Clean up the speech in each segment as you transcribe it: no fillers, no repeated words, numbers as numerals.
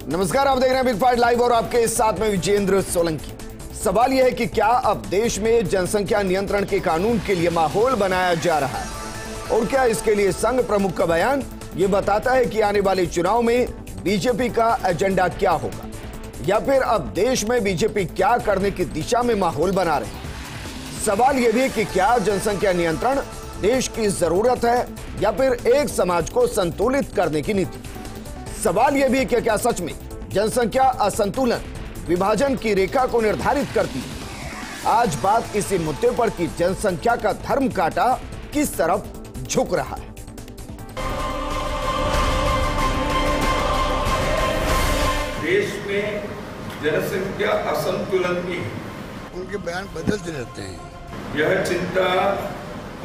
नमस्कार, आप देख रहे हैं बिग फाइट लाइव और आपके साथ में विजेंद्र सोलंकी। सवाल यह है कि क्या अब देश में जनसंख्या नियंत्रण के कानून के लिए माहौल बनाया जा रहा है और क्या इसके लिए संघ प्रमुख का बयान ये बताता है कि आने वाले चुनाव में बीजेपी का एजेंडा क्या होगा, या फिर अब देश में बीजेपी क्या करने की दिशा में माहौल बना रही है। सवाल यह भी है कि क्या जनसंख्या नियंत्रण देश की जरूरत है या फिर एक समाज को संतुलित करने की नीति। सवाल यह भी है कि क्या सच में जनसंख्या असंतुलन विभाजन की रेखा को निर्धारित करती है। आज बात इसी मुद्दे पर कि जनसंख्या का धर्म कांटा किस तरफ झुक रहा है। देश में जनसंख्या असंतुलन की उनके बयान बदलते रहते हैं। यह चिंता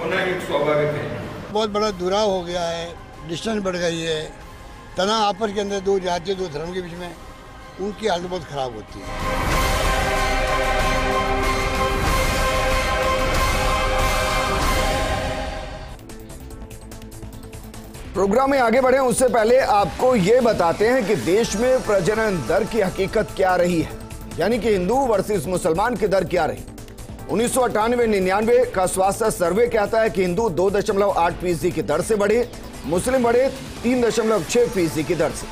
होना एक स्वाभाविक है। बहुत बड़ा दुराव हो गया है, डिस्टेंस बढ़ गई है, तनाव आपस के अंदर दो जातियों दो धर्म के बीच में, उनकी हालत बहुत खराब होती है। प्रोग्राम में आगे बढ़े उससे पहले आपको यह बताते हैं कि देश में प्रजनन दर की हकीकत क्या रही है, यानी कि हिंदू वर्सेस मुसलमान की दर क्या रही। 1998-99 का स्वास्थ्य सर्वे कहता है कि हिंदू 2.8% की दर से बढ़े, मुस्लिम बढ़े 3.6% की दर से।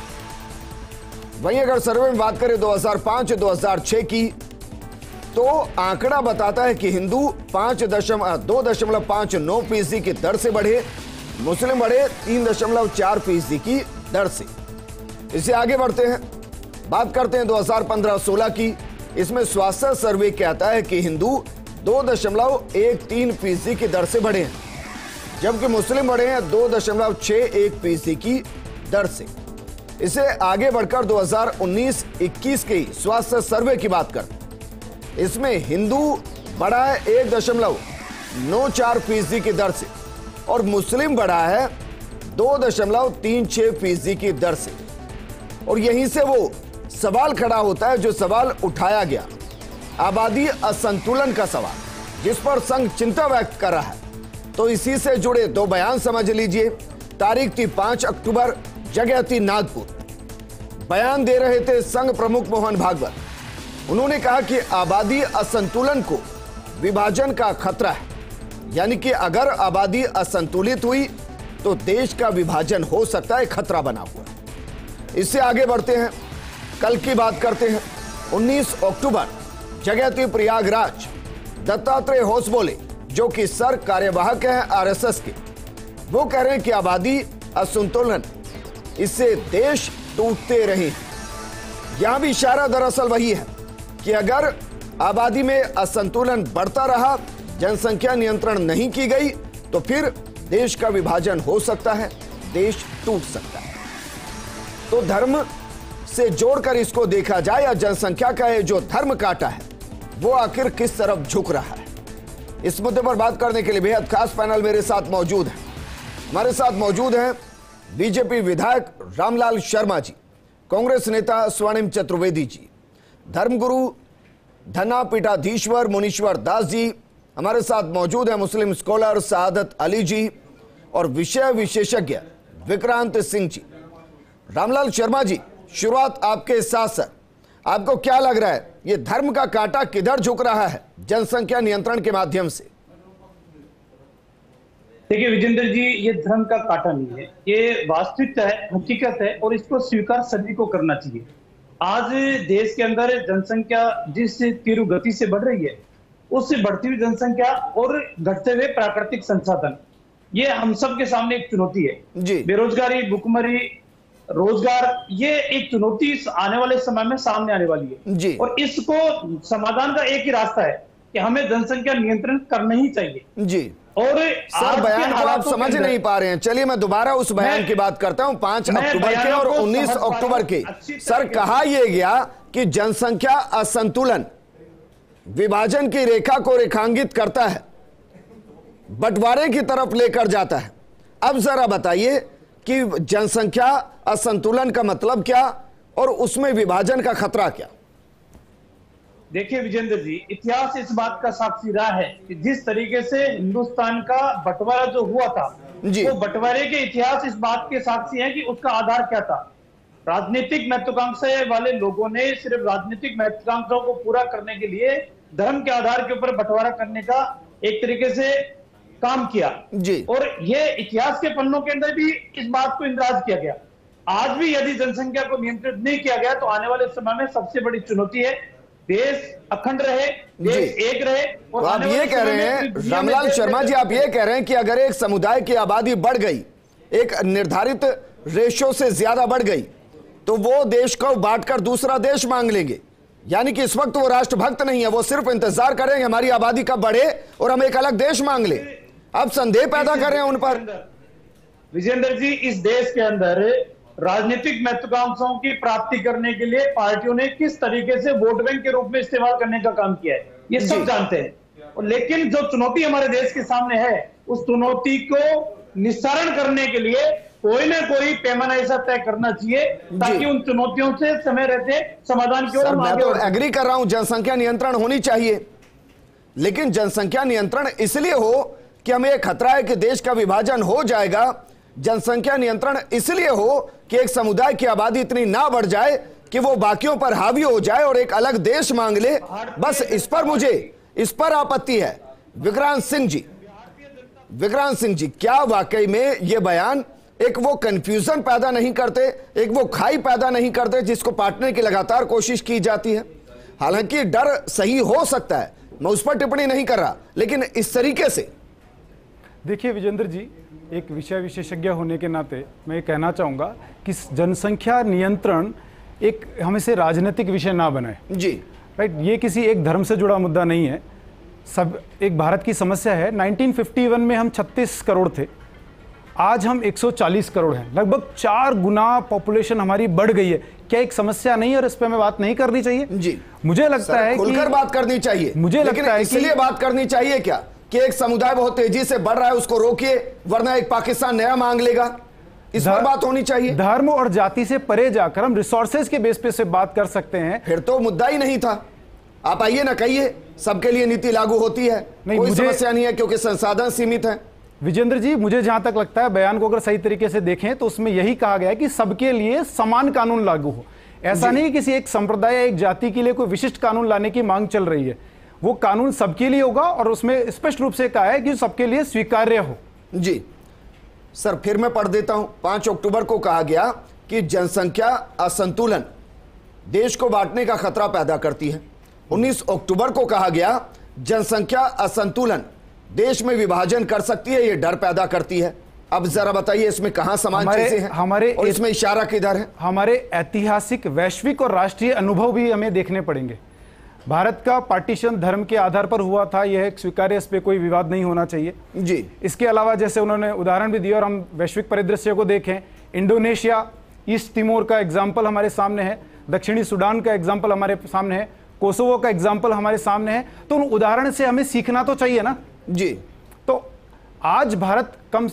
वहीं अगर सर्वे में बात करें 2005-2006 की, तो आंकड़ा बताता है कि हिंदू 2.59% की दर से बढ़े, मुस्लिम बढ़े 3.4% की दर से। इससे आगे बढ़ते हैं, बात करते हैं 2015-16 की। इसमें स्वास्थ्य सर्वे कहता है कि हिंदू 2.13% की दर से बढ़े हैं, जबकि मुस्लिम बढ़े हैं 2.61% की दर से। इसे आगे बढ़कर 2019-21 के स्वास्थ्य सर्वे की बात करते हैं। इसमें हिंदू बढ़ा है 1.94% की दर से और मुस्लिम बढ़ा है 2.36% की दर से। और यहीं से वो सवाल खड़ा होता है जो सवाल उठाया गया, आबादी असंतुलन का सवाल, जिस पर संघ चिंता व्यक्त कर रहा है। तो इसी से जुड़े दो बयान समझ लीजिए। तारीख थी 5 अक्टूबर, जगह थी नागपुर। बयान दे रहे थे संघ प्रमुख मोहन भागवत। उन्होंने कहा कि आबादी असंतुलन को विभाजन का खतरा है, यानी कि अगर आबादी असंतुलित हुई तो देश का विभाजन हो सकता है, खतरा बना हुआ। इससे आगे बढ़ते हैं, कल की बात करते हैं। 19 अक्टूबर, जगह थी प्रयागराज। दत्तात्रेय होसबोले, जो कि सर कार्यवाहक हैं आरएसएस के, वो कह रहे हैं कि आबादी असंतुलन, इससे देश टूटते रहे। यहां भी इशारा दरअसल वही है कि अगर आबादी में असंतुलन बढ़ता रहा, जनसंख्या नियंत्रण नहीं की गई, तो फिर देश का विभाजन हो सकता है, देश टूट सकता है। तो धर्म से जोड़कर इसको देखा जाए, या जनसंख्या का ये जो धर्म कांटा है वो आखिर किस तरफ झुक रहा है। इस मुद्दे पर बात करने के लिए बेहद खास पैनल मेरे साथ मौजूद है। हमारे साथ मौजूद हैं बीजेपी विधायक रामलाल शर्मा जी, कांग्रेस नेता स्वर्णिम चतुर्वेदी जी, धर्मगुरु धन्ना पीठाधीश्वर मुनीश्वर दास जी, हमारे साथ मौजूद है मुस्लिम स्कॉलर सादत अली जी और विषय विशेषज्ञ विक्रांत सिंह जी। रामलाल शर्मा जी, शुरुआत आपके साथ सर, आपको क्या लग रहा है ये धर्म का कांटा किधर झुक रहा है जनसंख्या नियंत्रण के माध्यम से? देखिए विजेंद्र जी, ये धर्म का कांटा नहीं है, ये वास्तविकता है, हकीकत है और इसको स्वीकार सभी को करना चाहिए। आज देश के अंदर जनसंख्या जिस तीव्र गति से बढ़ रही है, उससे बढ़ती हुई जनसंख्या और घटते हुए प्राकृतिक संसाधन, ये हम सब के सामने एक चुनौती है जी। बेरोजगारी, भुखमरी, रोजगार, ये एक चुनौती आने वाले समय में सामने आने वाली है जी। और इसको समाधान का एक ही रास्ता है कि हमें जनसंख्या नियंत्रण करना ही चाहिए जी। और सर बयान को आप समझ नहीं पा रहे हैं। चलिए मैं दोबारा उस बयान की बात करता हूं, 5 अक्टूबर के और 19 अक्टूबर के। सर कहा यह गया कि जनसंख्या असंतुलन विभाजन की रेखा को रेखांकित करता है, बंटवारे की तरफ लेकर जाता है। अब जरा बताइए कि जनसंख्या असंतुलन का मतलब क्या और उसमें विभाजन का खतरा क्या? देखिए विजेंद्र जी, इतिहास इस बात का साक्षी रहा है कि जिस तरीके से हिंदुस्तान का बंटवारा जो हुआ था, वो बंटवारे के इतिहास इस बात के साक्षी है कि उसका आधार क्या था। राजनीतिक महत्वाकांक्षा वाले लोगों ने सिर्फ राजनीतिक महत्वाकांक्षाओं को पूरा करने के लिए धर्म के आधार के ऊपर बंटवारा करने का एक तरीके से काम किया जी। और ये इतिहास के पन्नों के अंदर भी इस बात को इंद्राज किया गया। आज भी यदि जनसंख्या को नियंत्रित नहीं किया गया तो आने वाले समय में सबसे बड़ी चुनौती है देश अखंड रहे, देश एक रहे। और तो आप ये कह रहे हैं रामलाल शर्मा जी, आप ये कह रहे हैं कि अगर एक समुदाय की आबादी बढ़ गई, एक निर्धारित रेशो से ज्यादा बढ़ गई, तो वो देश को बांटकर दूसरा देश मांग लेंगे। यानी कि इस वक्त वो राष्ट्रभक्त नहीं है, वो सिर्फ इंतजार करेंगे हमारी आबादी कब बढ़े और हम एक अलग देश मांग ले। अब संदेह पैदा कर रहे हैं उन पर। विजेंद्र जी, इस देश के अंदर राजनीतिक महत्वाकांक्षाओं की प्राप्ति करने के लिए पार्टियों ने किस तरीके से वोट बैंक के रूप में इस्तेमाल करने का काम किया है, ये सब जानते हैं। लेकिन जो चुनौती हमारे देश के सामने है, उस चुनौती को निस्तारण करने के लिए कोई ना कोई पैमाना ऐसा तय करना चाहिए ताकि उन चुनौतियों से समय रहते समाधान की ओर हम आगे। मैं तो एग्री कर रहा हूं, जनसंख्या नियंत्रण होनी चाहिए, लेकिन जनसंख्या नियंत्रण इसलिए हो कि हमें एक खतरा है कि देश का विभाजन हो जाएगा। जनसंख्या नियंत्रण इसलिए हो कि एक समुदाय की आबादी इतनी ना बढ़ जाए कि वो बाकियों पर हावी हो जाए और एक अलग देश मांग ले। बस इस पर आपत्ति है। विक्रांत सिंह जी, क्या वाकई में ये बयान एक वो कंफ्यूजन पैदा नहीं करते, एक वो खाई पैदा नहीं करते जिसको पाटने की लगातार कोशिश की जाती है? हालांकि डर सही हो सकता है, मैं उस पर टिप्पणी नहीं कर रहा, लेकिन इस तरीके से देखिए विजेंद्र जी, एक विषय विशेषज्ञ होने के नाते मैं ये कहना चाहूँगा कि जनसंख्या नियंत्रण एक हम इसे राजनीतिक विषय ना बनाए जी। राइट, ये किसी एक धर्म से जुड़ा मुद्दा नहीं है। सब एक भारत की समस्या है। 1951 में हम 36 करोड़ थे, आज हम 140 करोड़ हैं, लगभग 4 गुना पॉपुलेशन हमारी बढ़ गई है। क्या एक समस्या नहीं है और इस पर हमें बात नहीं करनी चाहिए? जी, मुझे लगता है खुलकर बात करनी चाहिए। मुझे लगता है इसलिए बात करनी चाहिए क्या कि एक समुदाय बहुत तेजी से बढ़ रहा है, उसको रोकिए, वरना एक पाकिस्तान नया मांग लेगा। इस पर बात होनी चाहिए। धर्म और जाति से परे जाकर हम रिसोर्सेज के बेस पे से बात कर सकते हैं। फिर तो मुद्दा ही नहीं था। आप आइए ना, कहिए सबके लिए नीति लागू होती है, कोई समस्या नहीं है क्योंकि संसाधन सीमित है। विजेंद्र जी, मुझे जहां तक लगता है बयान को अगर सही तरीके से देखें तो उसमें यही कहा गया है कि सबके लिए समान कानून लागू हो। ऐसा नहीं किसी एक संप्रदाय या एक जाति के लिए कोई विशिष्ट कानून लाने की मांग चल रही है। वो कानून सबके लिए होगा और उसमें स्पष्ट रूप से कहा है कि सबके लिए स्वीकार्य हो। जी सर, फिर मैं पढ़ देता हूं। 5 अक्टूबर को कहा गया कि जनसंख्या असंतुलन देश को बांटने का खतरा पैदा करती है। 19 अक्टूबर को कहा गया जनसंख्या असंतुलन देश में विभाजन कर सकती है, ये डर पैदा करती है। अब जरा बताइए इसमें कहां समान चीजें हैं और इसमें इशारा किधर है? हमारे ऐतिहासिक, वैश्विक और राष्ट्रीय अनुभव भी हमें देखने पड़ेंगे। भारत का पार्टीशन धर्म के आधार पर हुआ था, यह एक स्वीकार्य, इस पर कोई विवाद नहीं होना चाहिए जी। इसके अलावा जैसे उन्होंने उदाहरण भी दिया और हम वैश्विक परिदृश्य को देखें, इंडोनेशिया, ईस्ट तिमोर का एग्जाम्पल हमारे सामने है, दक्षिणी सूडान का एग्जाम्पल हमारे सामने है, कोसोवो का एग्जाम्पल हमारे सामने है। तो उन उदाहरण से हमें सीखना तो चाहिए ना जी। तो आज भारत कम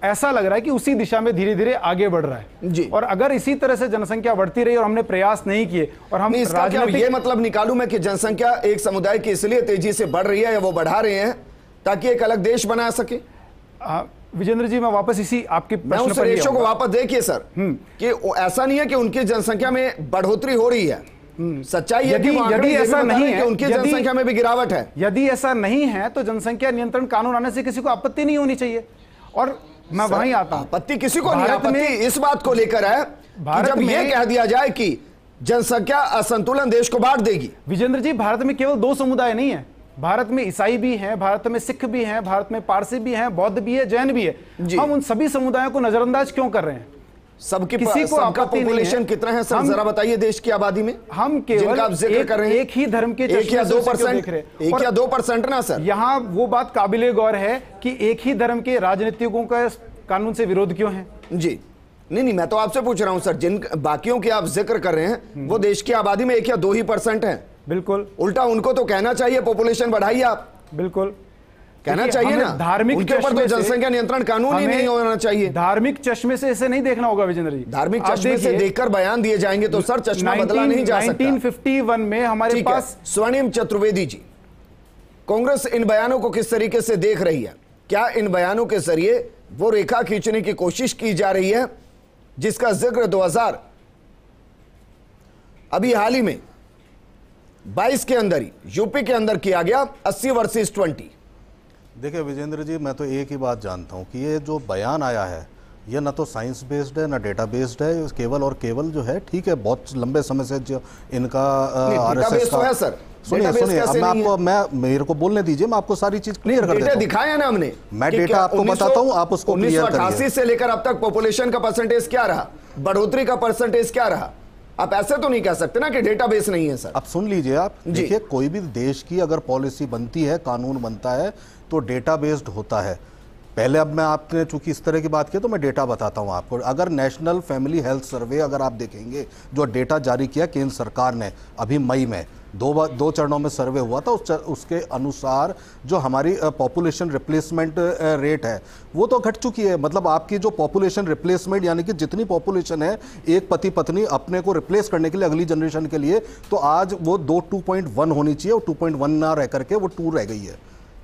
ऐसा लग रहा है कि उसी दिशा में धीरे धीरे आगे बढ़ रहा है जी। और अगर इसी तरह से जनसंख्या बढ़ती रही और हमने प्रयास नहीं किए और हम ये मतलब निकालूं मैं कि जनसंख्या एक समुदाय की इसलिए तेजी से बढ़ रही है या वो बढ़ा रहे हैं ताकि एक अलग देश बना सके? विजेंद्र जी, मैं वापस इसी आपके प्रश्न पर रेशो को वापस देखिए सर कि ऐसा नहीं है कि उनकी जनसंख्या में बढ़ोतरी हो रही है। सच्चाई है कि यदि ऐसा नहीं है, उनकी जनसंख्या में भी गिरावट है। यदि ऐसा नहीं है तो जनसंख्या नियंत्रण कानून आने से किसी को आपत्ति नहीं होनी चाहिए। और मैं वहीं आता हूं, आपत्ति किसी को नहीं, आपत्ति इस बात को लेकर है कि जब यह कह दिया जाए कि जनसंख्या असंतुलन देश को बांट देगी। विजेंद्र जी, भारत में केवल 2 समुदाय नहीं है, भारत में ईसाई भी हैं, भारत में सिख भी हैं, भारत में पारसी भी हैं, बौद्ध भी है, जैन भी है। हम उन सभी समुदायों को नजरअंदाज क्यों कर रहे हैं? सबकी किसी को पॉपुलेशन कितना है सर, जरा बताइए देश की आबादी में। हम केवल आप जिक्र कर रहे हैं एक ही धर्म के 1 या 2%, 1 या 2% ना सर। यहाँ वो बात काबिले गौर है कि एक ही धर्म के राजनीतिकों का कानून से विरोध क्यों है? जी नहीं, मैं तो आपसे पूछ रहा हूं सर, जिन बाकियों की आप जिक्र कर रहे हैं वो देश की आबादी में 1 या 2% है। बिल्कुल, उल्टा उनको तो कहना चाहिए पॉपुलेशन बढ़ाइए आप। बिल्कुल कहना चाहिए ना, धार्मिक उनके ऊपर तो जनसंख्या नियंत्रण कानून ही नहीं होना चाहिए। धार्मिक चश्मे से इसे नहीं देखना होगा विजेंद्र जी। धार्मिक चश्मे से देखकर बयान दिए जाएंगे तो सर चश्मा बदला नहीं जा सकता। 1951 में हमारे पास स्वर्णिम चतुर्वेदी जी, कांग्रेस इन बयानों को किस तरीके से देख रही है? क्या इन बयानों के जरिए वो रेखा खींचने की कोशिश की जा रही है जिसका जिक्र अभी हाल ही में 22 के अंदर ही यूपी के अंदर किया गया 80 वर्सेस 20। देखिए विजेंद्र जी, मैं तो एक ही बात जानता हूं कि ये जो बयान आया है ये ना तो साइंस बेस्ड है ना डेटा बेस्ड है, केवल और केवल जो है, ठीक है बहुत लंबे समय से जो इनका आरएसएस का, सुनिए अब मेरे को बोलने दीजिए, मैं आपको सारी चीज क्लियर कर देता हूं। दिखाया ना हमने, मैं डेटा आपको बताता हूं, आप उसको क्लियर करिए। 1988 से लेकर अब तक पॉपुलेशन का परसेंटेज क्या रहा, बढ़ोतरी का परसेंटेज क्या रहा? आप ऐसे तो नहीं कह सकते ना कि डेटाबेस नहीं है सर। अब सुन लीजिए आप, देखिए कोई भी देश की अगर पॉलिसी बनती है, कानून बनता है तो डेटा बेस्ड होता है। पहले अब मैं आपने चूंकि इस तरह की बात की तो मैं डेटा बताता हूं आपको। अगर नेशनल फैमिली हेल्थ सर्वे अगर आप देखेंगे, जो डेटा जारी किया केंद्र सरकार ने अभी मई में, दो चरणों में सर्वे हुआ था, उसके अनुसार जो हमारी पॉपुलेशन रिप्लेसमेंट रेट है वो तो घट चुकी है। मतलब आपकी जो पॉपुलेशन रिप्लेसमेंट यानी कि जितनी पॉपुलेशन है एक पति पत्नी अपने को रिप्लेस करने के लिए अगली जनरेशन के लिए, तो आज वो 2.1 होनी चाहिए और 2.1 ना रह करके वो 2 रह गई है।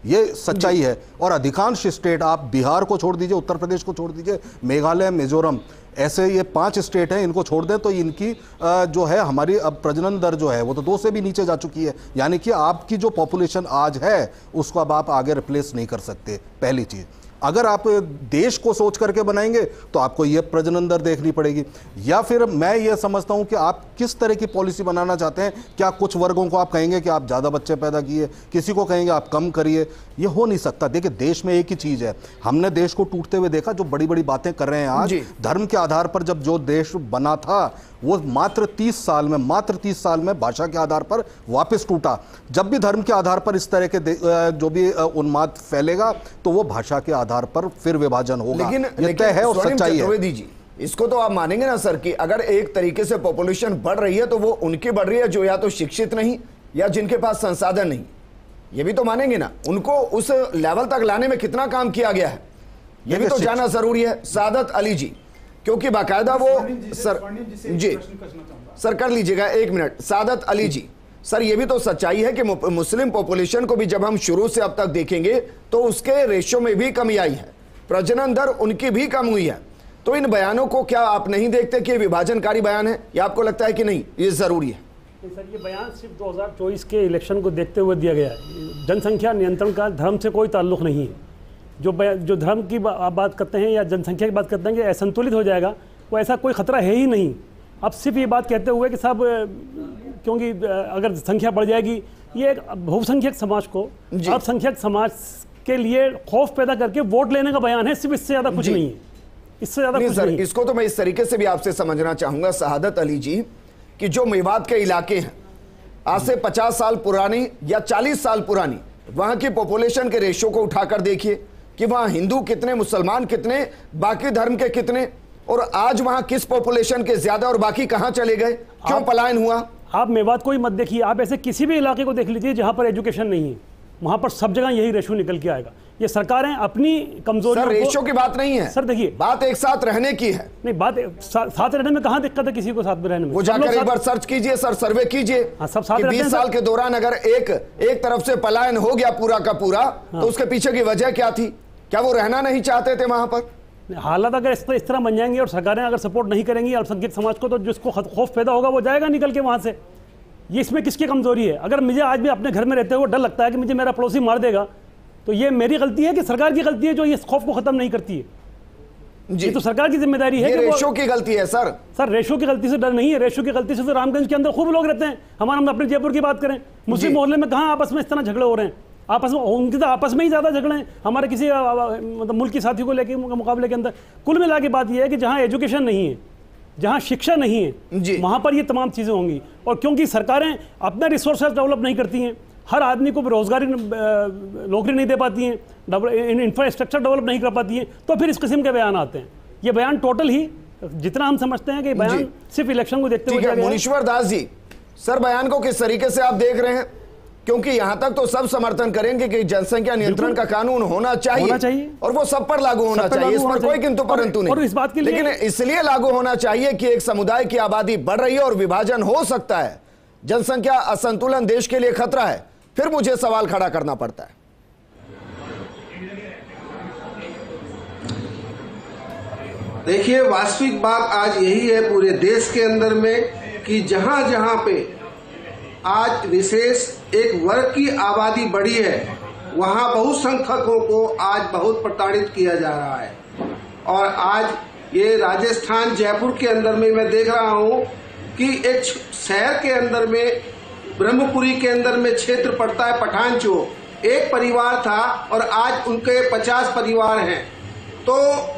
ये सच्चाई है। और अधिकांश स्टेट, आप बिहार को छोड़ दीजिए, उत्तर प्रदेश को छोड़ दीजिए, मेघालय, मिजोरम, ऐसे ये 5 स्टेट हैं, इनको छोड़ दें तो इनकी जो है हमारी अब प्रजनन दर जो है वो तो 2 से भी नीचे जा चुकी है। यानी कि आपकी जो पॉपुलेशन आज है उसको अब आप आगे रिप्लेस नहीं कर सकते। पहली चीज़, अगर आप देश को सोच करके बनाएंगे तो आपको ये प्रजनन दर देखनी पड़ेगी, या फिर मैं ये समझता हूं कि आप किस तरह की पॉलिसी बनाना चाहते हैं। क्या कुछ वर्गों को आप कहेंगे कि आप ज़्यादा बच्चे पैदा किए, किसी को कहेंगे आप कम करिए? ये हो नहीं सकता। देखिए देश में एक ही चीज़ है, हमने देश को टूटते हुए देखा। जो बड़ी बड़ी बातें कर रहे हैं आज धर्म के आधार पर, जब जो देश बना था वो मात्र 30 साल में भाषा के आधार पर वापस टूटा। जब भी धर्म के आधार पर इस तरह के जो भी उन्माद फैलेगा तो वो भाषा के आधार पर फिर विभाजन होगा। ये तय है और सच्चाई है। दीजिए, इसको तो आप मानेंगे ना सर कि अगर एक तरीके से पॉपुलेशन बढ़ रही है तो वो उनकी बढ़ रही है जो या तो शिक्षित नहीं या जिनके पास संसाधन नहीं। ये भी तो मानेंगे ना, उनको उस लेवल तक लाने में कितना काम किया गया है, ये भी तो जाना जरूरी है। सादत अली जी, क्योंकि बाकायदा वो सर जी सर कर लीजिएगा 1 मिनट। सादत अली जी, सर ये भी तो सच्चाई है कि मुस्लिम पॉपुलेशन को भी जब हम शुरू से अब तक देखेंगे तो उसके रेशियो में भी कमी आई है, प्रजनन दर उनकी भी कम हुई है। तो इन बयानों को क्या आप नहीं देखते कि विभाजनकारी बयान है, या आपको लगता है कि नहीं ये जरूरी है? सर ये बयान सिर्फ 2024 के इलेक्शन को देखते हुए दिया गया है। जनसंख्या नियंत्रण का धर्म से कोई ताल्लुक नहीं है। जो धर्म की आप बात करते हैं या जनसंख्या की बात करते हैं कि असंतुलित हो जाएगा, वो ऐसा कोई खतरा है ही नहीं। अब सिर्फ ये बात कहते हुए कि साहब क्योंकि अगर संख्या बढ़ जाएगी, ये एक बहुसंख्यक समाज को अल्पसंख्यक समाज के लिए खौफ पैदा करके वोट लेने का बयान है, सिर्फ इससे ज्यादा कुछ नहीं है। इससे ज्यादा कुछ नहीं। इसको तो मैं इस तरीके से भी आपसे समझना चाहूंगा सादत अली जी कि जो मेवात के इलाके हैं आज से 50 साल पुरानी या 40 साल पुरानी, वहां की पॉपुलेशन के रेशियो को उठाकर देखिए कि वहां हिंदू कितने, मुसलमान कितने, बाकी धर्म के कितने, और आज वहां किस पॉपुलेशन के ज्यादा और बाकी कहां चले गए, क्यों पलायन हुआ? आप मेवात को ही मत देखिए, आप ऐसे किसी भी इलाके को देख लीजिए जहां पर एजुकेशन नहीं है, वहां पर सब जगह यही रेशियो निकल के आएगा। ये सरकारें अपनी कमजोरियों, रेशियो की बात नहीं है सर, देखिए बात एक साथ रहने की है। नहीं, बात साथ रहने में कहां दिक्कत है किसी को साथ में रहने में? वो जाकर एक बार सर्च कीजिए सर, सर्वे कीजिए। सब साथ 20 साल के दौरान अगर एक तरफ से पलायन हो गया पूरा का पूरा, तो उसके पीछे की वजह क्या थी? क्या वो रहना नहीं चाहते थे वहां पर? हालात अगर इस तरह बन जाएंगे और सरकारें अगर सपोर्ट नहीं करेंगी अल्पसंख्यक समाज को, तो जिसको खौफ पैदा होगा वो जाएगा निकल के वहां से। ये इसमें किसकी कमजोरी है? अगर मुझे आज भी अपने घर में रहते हुए डर लगता है कि मुझे मेरा पड़ोसी मार देगा, तो ये मेरी गलती है कि सरकार की गलती है जो इस खौफ को खत्म नहीं करती है? ये तो सरकार की जिम्मेदारी है। ये रेशो की गलती है सर। सर रेशो की गलती से डर नहीं है, रेशो की गलती से तो रामगंज के अंदर खूब लोग रहते हैं। हम अपने जयपुर की बात करें, मुस्लिम मोहल्ले में कहाँ आपस में इस तरह झगड़े हो रहे हैं? आपस में उनके तो आपस में ही ज्यादा झगड़े हैं, हमारे किसी मतलब मुल्क की साथी को लेकर मुकाबले के अंदर। कुल मिला के बात यह है कि जहाँ एजुकेशन नहीं है, जहाँ शिक्षा नहीं है, वहां पर ये तमाम चीजें होंगी। और क्योंकि सरकारें अपना रिसोर्सेज डेवलप नहीं करती हैं, हर आदमी को रोजगारी नौकरी नहीं दे पाती हैं, इंफ्रास्ट्रक्चर डेवलप नहीं कर पाती हैं, तो फिर इस किस्म के बयान आते हैं। ये बयान टोटल ही, जितना हम समझते हैं कि बयान सिर्फ इलेक्शन को देखते हुए। मुनीश्वर दास जी, सर बयान को किस तरीके से आप देख रहे हैं? क्योंकि यहां तक तो सब समर्थन करेंगे कि जनसंख्या नियंत्रण का कानून होना चाहिए और वो सब पर लागू होना चाहिए, इस पर कोई किंतु परंतु नहीं। और इस बात के लिए लेकिन इसलिए लागू होना चाहिए कि एक समुदाय की आबादी बढ़ रही है और विभाजन हो सकता है, जनसंख्या असंतुलन देश के लिए खतरा है, फिर मुझे सवाल खड़ा करना पड़ता है। देखिए, वास्तविक बात आज यही है पूरे देश के अंदर में कि जहां जहां पे आज विशेष एक वर्ग की आबादी बढ़ी है, वहां बहुसंख्यकों को आज बहुत प्रताड़ित किया जा रहा है। और आज ये राजस्थान जयपुर के अंदर में मैं देख रहा हूं कि एक शहर के अंदर में ब्रह्मपुरी के अंदर में क्षेत्र पड़ता है पठानचो, एक परिवार था और आज उनके 50 परिवार हैं। तो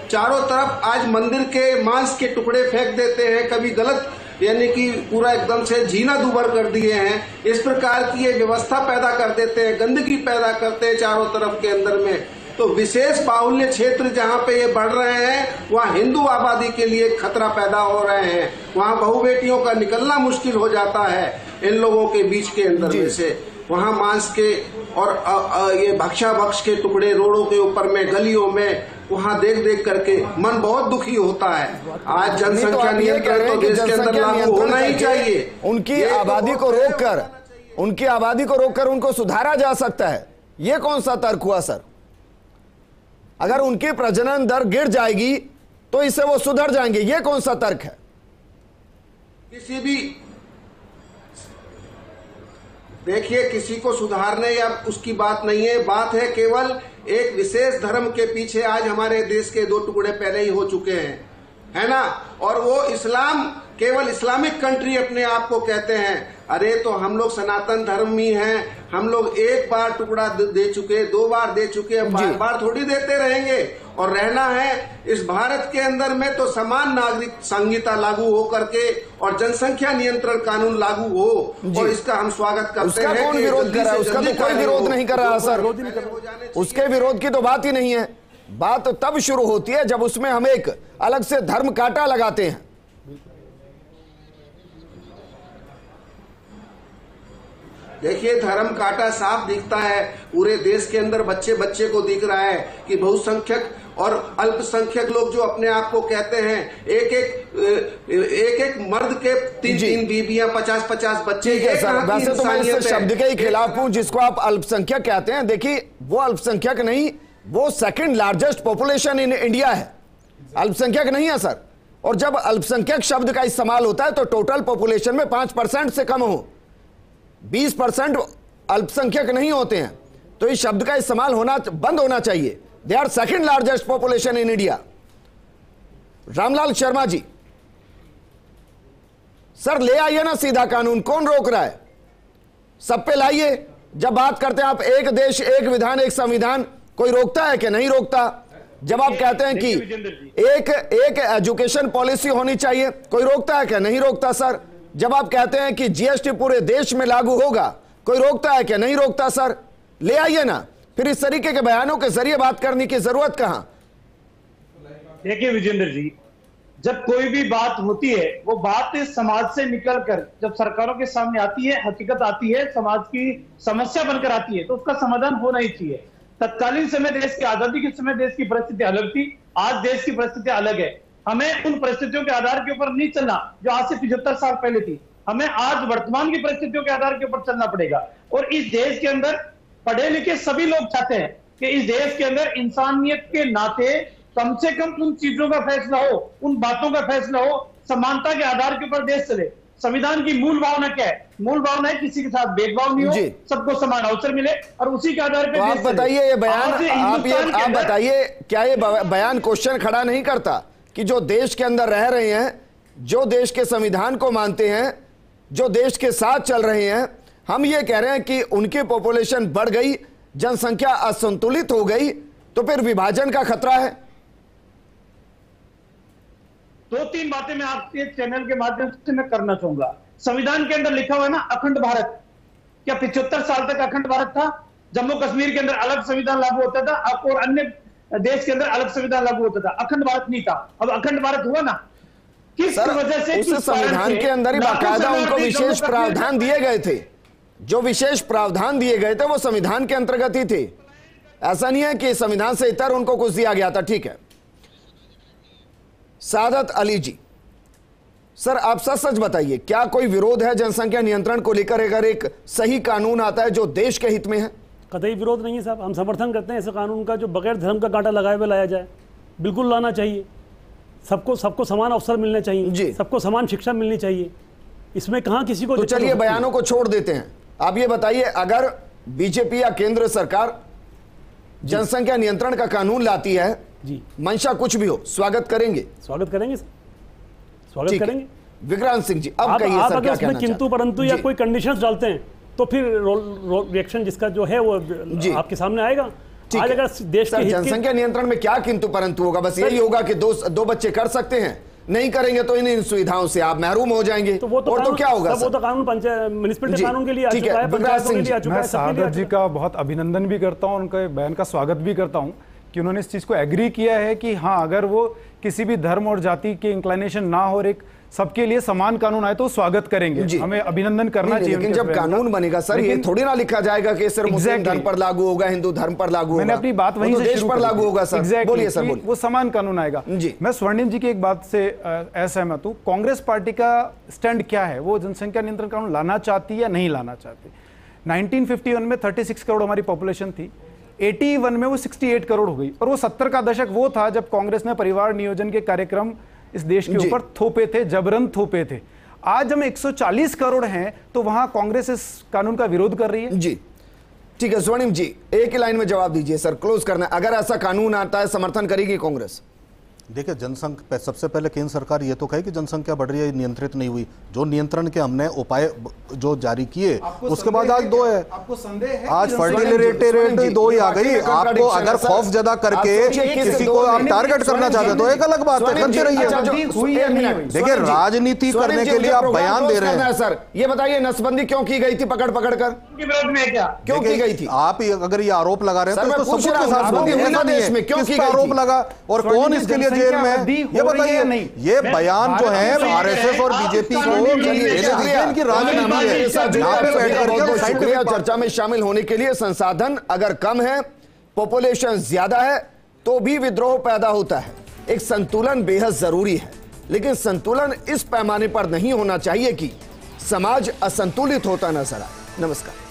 चारों तरफ आज मंदिर के मांस के टुकड़े फेंक देते हैं, कभी गलत यानी कि पूरा एकदम से जीना दुबर कर दिए हैं। इस प्रकार की ये व्यवस्था पैदा कर देते हैं, गंदगी पैदा करते हैं चारों तरफ के अंदर में। तो विशेष बाहुल्य क्षेत्र जहाँ पे ये बढ़ रहे हैं, वहाँ हिंदू आबादी के लिए खतरा पैदा हो रहे हैं, वहाँ बहु बेटियों का निकलना मुश्किल हो जाता है इन लोगों के बीच के अंदर में से। वहाँ मांस के और ये भक्षा के टुकड़े रोडों के ऊपर में, गलियों में, वहाँ देख देख करके मन बहुत दुखी होता है। आज जनसंख्या नियंत्रण तो देश के अंदर लागू होना ही चाहिए। उनकी आबादी को रोककर उनको सुधारा जा सकता है। ये कौन सा तर्क हुआ सर? अगर उनकी प्रजनन दर गिर जाएगी तो इससे वो सुधर जाएंगे, ये कौन सा तर्क है? किसी भी देखिए, किसी को सुधारने या उसकी बात नहीं है, बात है केवल एक विशेष धर्म के पीछे आज हमारे देश के 2 टुकड़े पहले ही हो चुके हैं, है ना। और वो इस्लाम, केवल इस्लामिक कंट्री अपने आप को कहते हैं। अरे तो हम लोग सनातन धर्मी हैं, हम लोग एक बार टुकड़ा दे चुके, 2 बार दे चुके, बार बार थोड़ी देते रहेंगे। और रहना है इस भारत के अंदर में तो समान नागरिक संहिता लागू हो करके और जनसंख्या नियंत्रण कानून लागू हो, और इसका हम स्वागत करते हैं। उसका कौन विरोध कर रहा है? उसका तो कोई विरोध नहीं कर रहा सर। उसके विरोध की तो बात ही नहीं है। बात तब शुरू होती है जब उसमें हम एक अलग से धर्म कांटा लगाते हैं। देखिए, धर्म कांटा साफ दिखता है, पूरे देश के अंदर बच्चे बच्चे को दिख रहा है कि बहुसंख्यक और अल्पसंख्यक लोग जो अपने आप को कहते हैं, एक मर्द के 3 बीबियां, 50 बच्चे। वैसे तो मैं इस शब्द के ही खिलाफ हूं जिसको आप अल्पसंख्यक कहते हैं। देखिए, वो अल्पसंख्यक नहीं, वो second largest population in India है, अल्पसंख्यक नहीं है सर। और जब अल्पसंख्यक शब्द का इस्तेमाल होता है तो टोटल पॉपुलेशन में 5% से कम हो, 20% अल्पसंख्यक नहीं होते हैं। तो इस शब्द का इस्तेमाल होना बंद होना चाहिए। They are second largest population in India. Ramlal Sharma ji, sir ले आइए ना सीधा कानून, कौन रोक रहा है? सब पे लाइए। जब बात करते हैं आप एक देश एक विधान एक संविधान, कोई रोकता है कि नहीं रोकता? जब आप कहते हैं कि एक एजुकेशन पॉलिसी होनी चाहिए, कोई रोकता है कि नहीं रोकता सर? जब आप कहते हैं कि जीएसटी पूरे देश में लागू होगा, कोई रोकता है कि नहीं रोकता सर? ले आइए ना। फिर इस तरीके के बयानों के जरिए बात करने की जरूरत कहां? देखिए विजेंद्र जी, जब कोई भी बात होती है, वो बात समाज से निकलकर जब सरकारों के सामने आती है, हकीकत आती है, समाज की समस्या बनकर आती है, तो उसका समाधान होना ही चाहिए। तत्कालीन समय देश की आजादी के समय देश की परिस्थिति अलग थी, आज देश की परिस्थिति अलग है। हमें उन परिस्थितियों के आधार के ऊपर नहीं चलना जो आज से 75 साल पहले थी। हमें आज वर्तमान की परिस्थितियों के आधार के ऊपर चलना पड़ेगा। और इस देश के अंदर पढ़े लिखे सभी लोग चाहते हैं कि इस देश के अंदर इंसानियत के नाते कम से कम उन चीजों का फैसला हो, उन बातों का फैसला हो, समानता के आधार के ऊपर देश चले। संविधान की मूल भावना क्या है? मूल भावना है किसी के साथ भेदभाव नहीं हो, सबको समान अवसर मिले, और उसी के आधार पर आप बताइए ये बयान, आप बताइए क्या ये बयान क्वेश्चन खड़ा नहीं करता कि जो देश के अंदर रह रहे हैं, जो देश के संविधान को मानते हैं, जो देश के साथ चल रहे हैं, हम ये कह रहे हैं कि उनकी पॉपुलेशन बढ़ गई, जनसंख्या असंतुलित हो गई, तो फिर विभाजन का खतरा है। 2-3 बातें मैं आपके चैनल के माध्यम से मैं करना चाहूंगा। संविधान के अंदर लिखा हुआ है ना अखंड भारत। क्या 75 साल तक अखंड भारत था? जम्मू कश्मीर के अंदर अलग संविधान लागू होता था, और अन्य देश के अंदर अलग संविधान लागू होता था, अखंड भारत नहीं था। अब अखंड भारत हुआ ना, किस वजह से? उस संविधान के अंदर ही बाकायदा उनको विशेष प्रावधान दिए गए थे। जो विशेष प्रावधान दिए गए थे वो संविधान के अंतर्गत ही थे। ऐसा नहीं है कि संविधान से इतर उनको कुछ दिया गया था। ठीक है, सादत अली जी, सर आप सच बताइए, क्या कोई विरोध है जनसंख्या नियंत्रण को लेकर अगर एक सही कानून आता है जो देश के हित में है? कतई विरोध नहीं है साहब, हम समर्थन करते हैं ऐसे कानून का जो बगैर धर्म का कांटा लगाए हुए लाया जाए। बिल्कुल लाना चाहिए। सबको समान अवसर मिलने चाहिए, सबको समान शिक्षा मिलनी चाहिए। इसमें कहाँ किसी को तो चलिए बयानों को छोड़ देते हैं, आप ये बताइए, अगर बीजेपी या केंद्र सरकार जनसंख्या नियंत्रण का कानून लाती है जी, मंशा कुछ भी हो, स्वागत करेंगे? स्वागत करेंगे, स्वागत करेंगे। विक्रांत सिंह जी, अब कहिए आप सर, अगर क्या उसमें कहना किंतु परंतु या जी। कोई कंडीशंस डालते हैं तो फिर रिएक्शन जिसका जो है वो आपके सामने आएगा। आज अगर देश सर, के जनसंख्या नियंत्रण में क्या किंतु परंतु होगा? बस यही होगा कि दो बच्चे कर सकते हैं, नहीं करेंगे तो इन सुविधाओं से आप महरूम हो जाएंगे, तो वो तो और तो क्या होगा? वो तो कानून म्युनिसिपैलिटी कानून के लिए आ चुका है, पंचायतों के लिए आ चुका मैं है, सबके लिए आ सागर जी चुका का बहुत अभिनंदन भी करता हूं, उनके बयान का स्वागत भी करता हूं कि उन्होंने इस चीज को एग्री किया है कि हाँ, अगर वो किसी भी धर्म और जाति के इंक्लिनेशन ना हो और एक सबके लिए समान कानून आए तो स्वागत करेंगे, हमें अभिनंदन करना चाहिए। लेकिन जब कानून बनेगा सर, ये थोड़ी ना लिखा जाएगा कि सिर्फ मुस्लिम धर्म पर लागू होगा, हिंदू धर्म पर लागू होगा। मैंने अपनी बात वहीं से देश पर लागू होगा सर। बोलिए सर, बोलिए। वो समान कानून आएगा। मैं स्वर्णिम जी की एक बात से असहमत हूं। कांग्रेस पार्टी का स्टैंड क्या है? वो जनसंख्या नियंत्रण कानून लाना चाहती है या नहीं लाना चाहती? 1951 में 36 करोड़ हमारी पॉपुलेशन थी, 81 में वो 68 करोड़ हो गई, और वो 70 का दशक वो था जब कांग्रेस ने परिवार नियोजन के कार्यक्रम इस देश के ऊपर थोपे थे, जबरन थोपे थे। आज हम 140 करोड़ हैं तो वहां कांग्रेस इस कानून का विरोध कर रही है। जी ठीक है, स्वर्णिम जी एक ही लाइन में जवाब दीजिए सर, क्लोज करना। अगर ऐसा कानून आता है, समर्थन करेगी कांग्रेस? देखिए, जनसंख्या सबसे पहले केंद्र सरकार ये तो कहे कि जनसंख्या बढ़ रही है, नियंत्रित नहीं हुई। जो नियंत्रण के हमने उपाय जो जारी किए उसके बाद आज 2 है। आपको संदेह है? आज फर्टिलिटी रेट 2 ही आ गई। आपको अगर खौफ ज्यादा करके किसी को आप टारगेट करना चाहते तो एक अलग बात है, करते रहिए। देखिए, राजनीति करने के लिए आप बयान दे रहे हैं सर। ये बताइए, नसबंदी क्यों की गई थी पकड़ पकड़ कर? क्यों की गई थी? आप अगर ये आरोप लगा रहे हैं तो सबूत के साथ बोलिए, क्यों की आरोप लगा और कौन इसके लिए जेल में? ये बताइए नहीं। ये बयान जो है आरएसएस और बीजेपी को इनकी राजनीति है। यहाँ पे बैठकर शुक्रिया चर्चा में शामिल होने के लिए। संसाधन अगर कम है, पॉपुलेशन ज्यादा है, तो भी विद्रोह पैदा होता है। एक संतुलन बेहद जरूरी है, लेकिन संतुलन इस पैमाने पर नहीं होना चाहिए कि समाज असंतुलित होता नजर आए। नमस्कार।